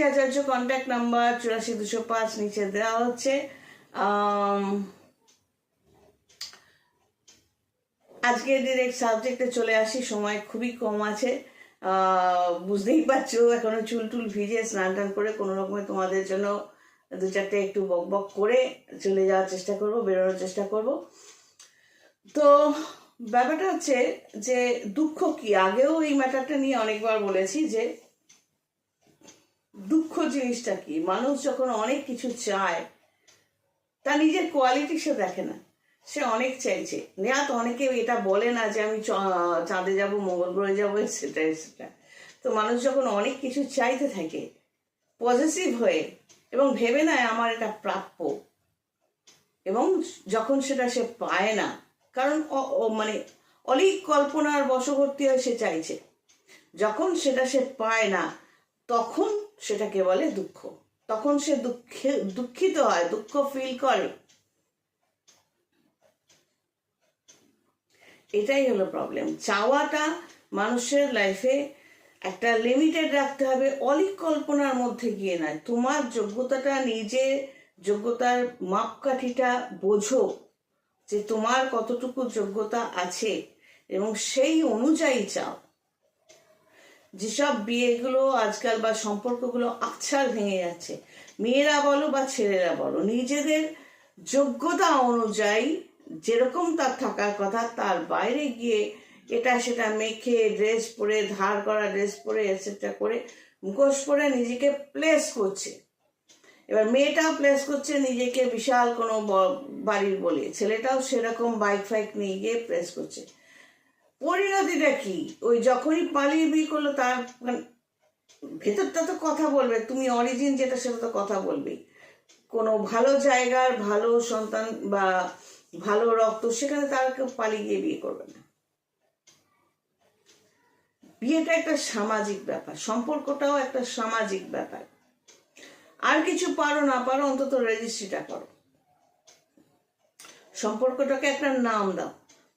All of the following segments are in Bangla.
দেবাশ্রী আচার্য, কন্ট্যাক্ট নাম্বার 84-205 নিচে দেওয়া হচ্ছে। আজকে ডিরেক্ট সাবজেক্টে চলে আসি, সময় খুবই কম আছে। বুঝতেই পারছো এখনো চুল টুল ভিজে স্নান টান করে কোনো রকমে তোমাদের জন্য দু চারটে একটু বক বক করে চলে যাওয়ার চেষ্টা করব, বেরোনোর চেষ্টা করব। তো ব্যাপারটা হচ্ছে যে দুঃখ কি, আগেও এই ম্যাটারটা নিয়ে অনেকবার বলেছি যে দুঃখ জিনিসটা কি। মানুষ যখন অনেক কিছু চায় তা নিজের কোয়ালিটি সে দেখে না, সে অনেক চাইছে। নেহাত অনেকে এটা বলে না যে আমি চাঁদে যাব, মঙ্গল গ্রহে যাবো, সেটা সেটা। তো মানুষ যখন অনেক কিছু চাইতে থাকে পজিটিভ হয়ে এবং ভেবে নেয় আমার এটা প্রাপ্য, এবং যখন সেটা সে পায় না, কারণ মানে অলিক কল্পনার বশবর্তী হয়ে সে চাইছে, যখন সেটা সে পায় না তখন সেটাকে বলে দুঃখ। তখন সে দুঃখিত হয়, দুঃখ ফিল করে। এটাই হলো প্রবলেম। চাওয়াটা মানুষের লাইফে একটা লিমিটেড রাখতে হবে, অলিক কল্পনার মধ্যে গিয়ে নয়। তোমার যোগ্যতাটা, নিজে যোগ্যতার মাপকাঠিটা বোঝো যে তোমার কতটুকু যোগ্যতা আছে এবং সেই অনুযায়ী চাও। যেসব বিয়েগুলো আজকাল বা সম্পর্কগুলো আকছার ভেঙে যাচ্ছে, মেয়েরা বলো বা ছেলেরা বলো, নিজেদের যোগ্যতা অনুযায়ী যেরকম তার থাকার কথা তার বাইরে গিয়ে এটা সেটা মেখে ড্রেস পরে, ধার করা ড্রেস পরে, এটসেট্রা করে, মুখোশ পরে নিজেকে প্লেস করছে। এবার মেয়েটাও প্লেস করছে নিজেকে বিশাল কোনো বাড়ির বলে, ছেলেটাও সেরকম বাইক ফাইক নিয়ে গিয়ে প্লেস করছে। পরিণতিটা কি? ওই যখনই পালিয়ে বিয়ে করলো তার ভেতরটা তো কথা বলবে, তুমি অরিজিন যেটা সেটা তো কথা বলবেই। কোনো ভালো জায়গার ভালো সন্তান বা ভালো রক্ত, সেখানে তারা কেউ পালিয়ে গিয়ে বিয়ে করবে না। বিয়েটা একটা সামাজিক ব্যাপার, সম্পর্কটাও একটা সামাজিক ব্যাপার। আর কিছু পারো না পারো, অন্তত রেজিস্ট্রিটা করো, সম্পর্কটাকে একটা নাম দাও।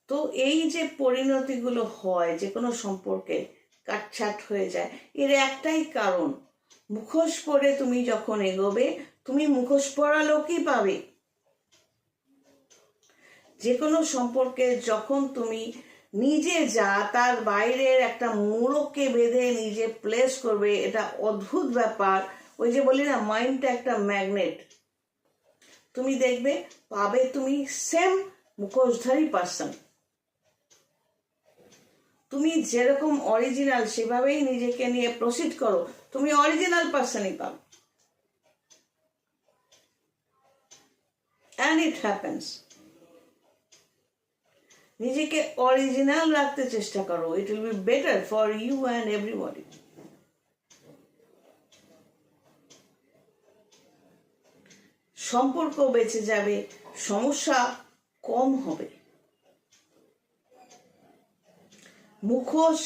তো এই যে পরিণতিগুলো হয়, যে কোনো সম্পর্কে কাটছাট হয়ে যায়, এর একটাই কারণ, মুখোশ পরে তুমি যখন এগোবে তুমি মুখোশ পরা লোকই পাবে। যে কোনো সম্পর্কে যখন তুমি নিজে যা তার বাইরের একটা মূলকে বেঁধে নিজে প্লেস করবে, এটা অদ্ভুত ব্যাপার। ওই যে বলি না, মাইন্ডটা একটা ম্যাগনেট। তুমি দেখবে পাবে তুমি সেম মুখোশধারী পার্সন। তুমি যেরকম অরিজিনাল সেভাবেই নিজেকে নিয়ে প্রসিড করো, তুমি অরিজিনাল পার্সনই পাবে। And it happens. নিজেকে অরিজিনাল রাখতে চেষ্টা করো, it will be better for you and everybody. সম্পর্ক বেঁচে যাবে, সমস্যা কম হবে। মুখোশ,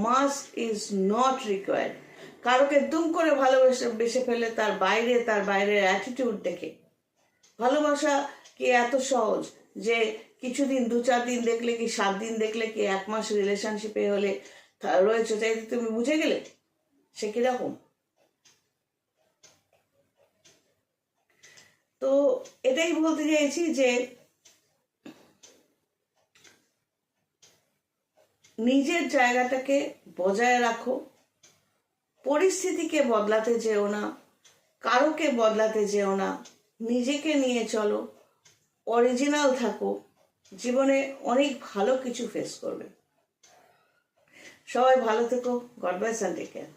মাস্ক ইজ নট রিকোয়ার্ড। কারোকে দুম করে ভালোবেসে ফেলে তার বাইরের অ্যাটিটিউড দেখে। ভালোবাসা কি এত সহজ যে কিছুদিন, 2-4 দিন দেখলে কি, 7 দিন দেখলে কি, 1 মাস রিলেশনশিপে হলে রয়েছে তাই তুমি বুঝে গেলে সে কিরকম? তো এটাই বলতে চাইছি যে নিজের জায়গাটাকে বজায় রাখো, পরিস্থিতিকে বদলাতে যেও না, কারোকে বদলাতে যেও না, নিজেকে নিয়ে চলো, অরিজিনাল থাকো, জীবনে অনেক ভালো কিছু ফেস করবে। সবাই ভালো থেকো, God bless and take care.